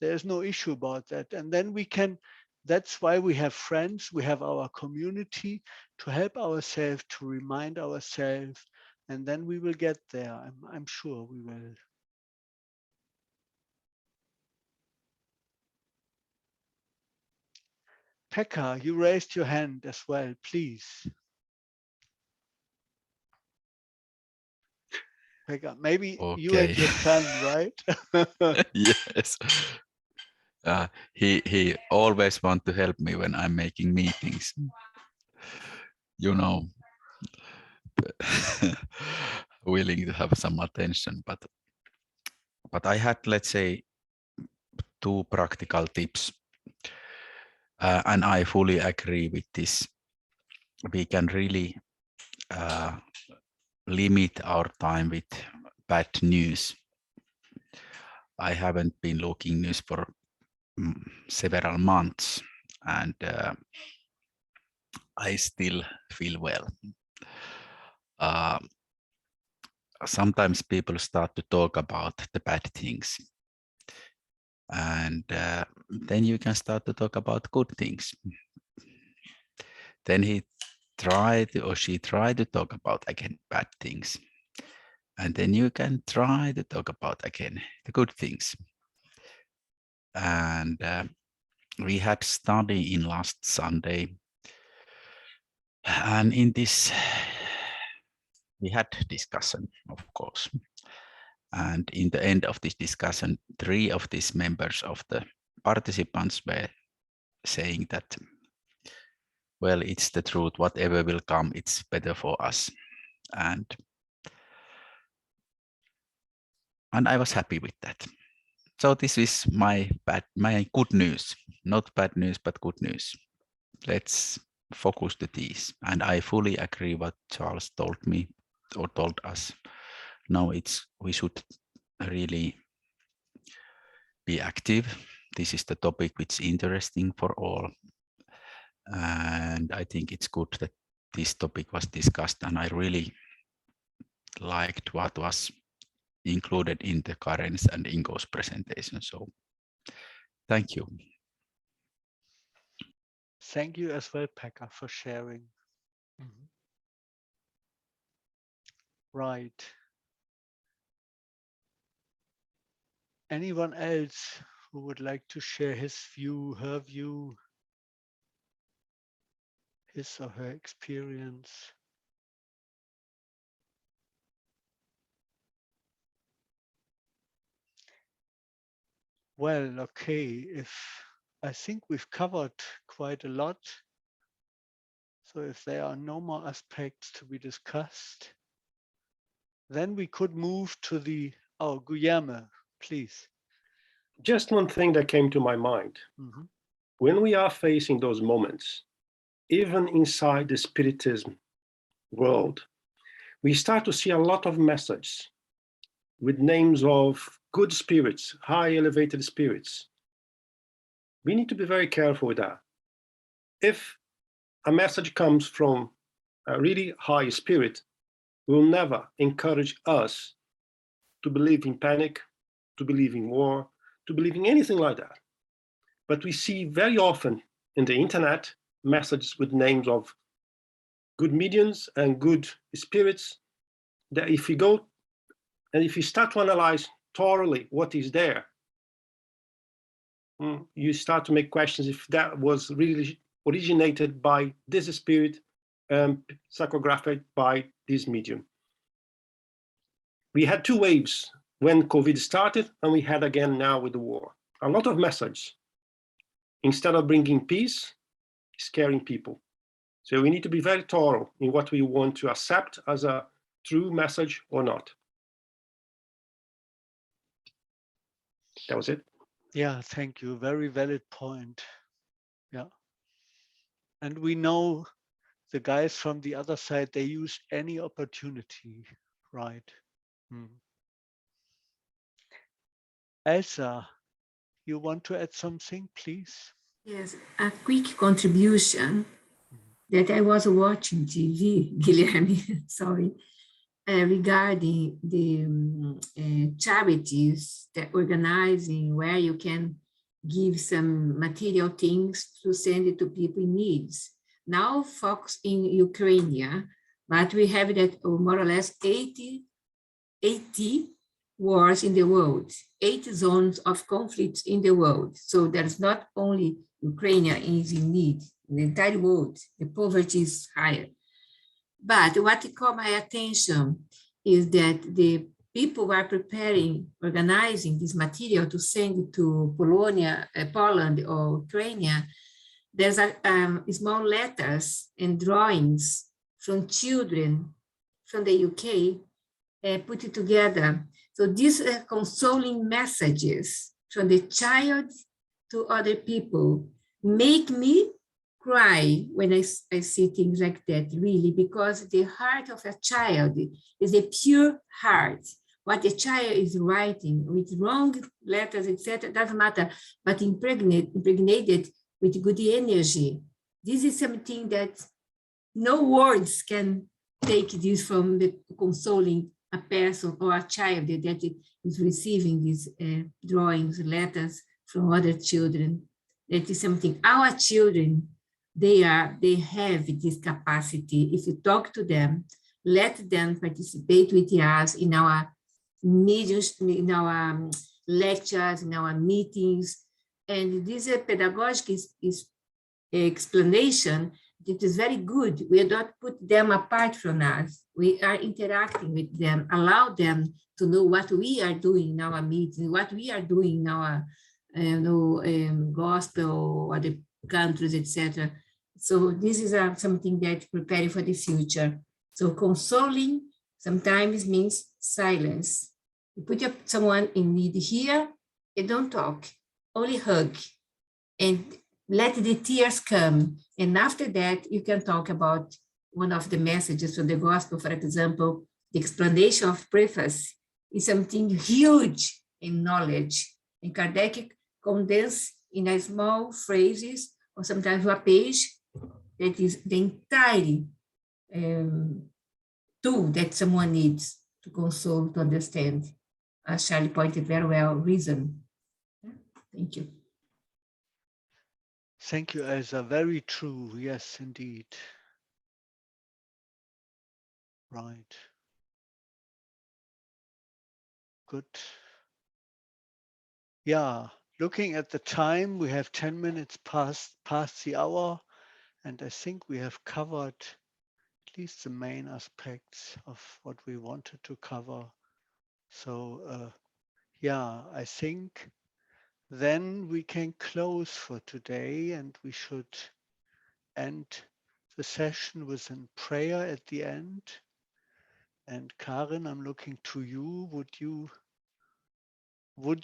There's no issue about that. And then that's why we have friends, we have our community to help ourselves, to remind ourselves, and then we will get there. I'm sure we will. Pekka, you raised your hand as well, please. Pekka, maybe you and your son, right? Yes. He always wants to help me when I'm making meetings. You know, willing to have some attention, but I had, let's say, 2 practical tips, and I fully agree with this. We can really limit our time with bad news. I haven't been looking news for several months, and I still feel well. Sometimes people start to talk about the bad things, and then you can start to talk about good things. Then he try to, or she tried to talk about again bad things. And then you can try to talk about again the good things. And we had study in last Sunday. And in this, we had discussion, of course. And in the end of this discussion, 3 of these members of the participants were saying that, well, it's the truth, whatever will come, it's better for us. And I was happy with that. So this is my good news, not bad news, but good news. Let's focus to these. And I fully agree what Charles told me or told us. Now we should really be active. This is the topic which is interesting for all. And I think it's good that this topic was discussed, and I really liked what was included in the Karen's and Ingo's presentation. So thank you. Thank you as well, Pekka, for sharing. Right. Anyone else who would like to share his view, her view, his or her experience? Well, okay, I think we've covered quite a lot. So if there are no more aspects to be discussed, then we could move to Guillermo, please. Just one thing that came to my mind. When we are facing those moments, even inside the Spiritism world, we start to see a lot of messages with names of good spirits, high elevated spirits. We need to be very careful with that. If a message comes from a really high spirit, will never encourage us to believe in panic, to believe in war, to believe in anything like that. But we see very often in the internet messages with names of good mediums and good spirits, that if you go and if you start to analyze thoroughly what is there, you start to make questions if that was really originated by this spirit and psychographed by this medium. We had 2 waves when COVID started, and we had again now with the war. A lot of message. Instead of bringing peace, scaring people. So we need to be very thorough in what we want to accept as a true message or not. That was it. Yeah, thank you. Very valid point. Yeah. And we know the guys from the other side, they use any opportunity, right? Elsa, you want to add something, please? Yes, a quick contribution that I was watching TV, Guilherme, sorry, regarding the charities that organizing where you can give some material things to send it to people in needs. Now focus in Ukraine, but we have that more or less 80 wars in the world, 8 zones of conflicts in the world. So there's not only Ukraine is in need, in the entire world, the poverty is higher. But what caught my attention is that the people were preparing, organizing this material to send to Poland or Ukraine. There's small letters and drawings from children from the UK put it together. So these consoling messages from the child to other people make me cry when I see things like that, really, because the heart of a child is a pure heart. What the child is writing with wrong letters, etc., doesn't matter, but impregnated with good energy. This is something that no words can take this from the consoling a person or a child that is receiving these drawings, letters from other children. That is something our children they have this capacity. If you talk to them, let them participate with us in our meetings, in our lectures, in our meetings. And this pedagogic is explanation that is very good. We don't put them apart from us. We are interacting with them, allow them to know what we are doing in our meetings, what we are doing in our gospel or the countries, etc. So this is something that preparing for the future. So consoling sometimes means silence. You put someone in need here, and don't talk, only hug, and let the tears come. And after that, you can talk about one of the messages from the gospel, for example, the explanation of preface is something huge in knowledge. And Kardec condensed in a small phrases, or sometimes a page, that is the entire tool that someone needs to console, to understand. As Charlie pointed very well, reason. Thank you. Thank you, Elsa. Very true. Yes, indeed. Right. Good. Yeah, looking at the time, we have 10 minutes past the hour, and I think we have covered at least the main aspects of what we wanted to cover. So yeah, I think then we can close for today, and we should end the session with a prayer at the end. And Karin, I'm looking to you. Would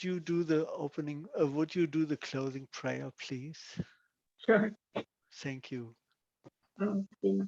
you do the opening? Would you do the closing prayer, please? Sure. Thank you. Okay.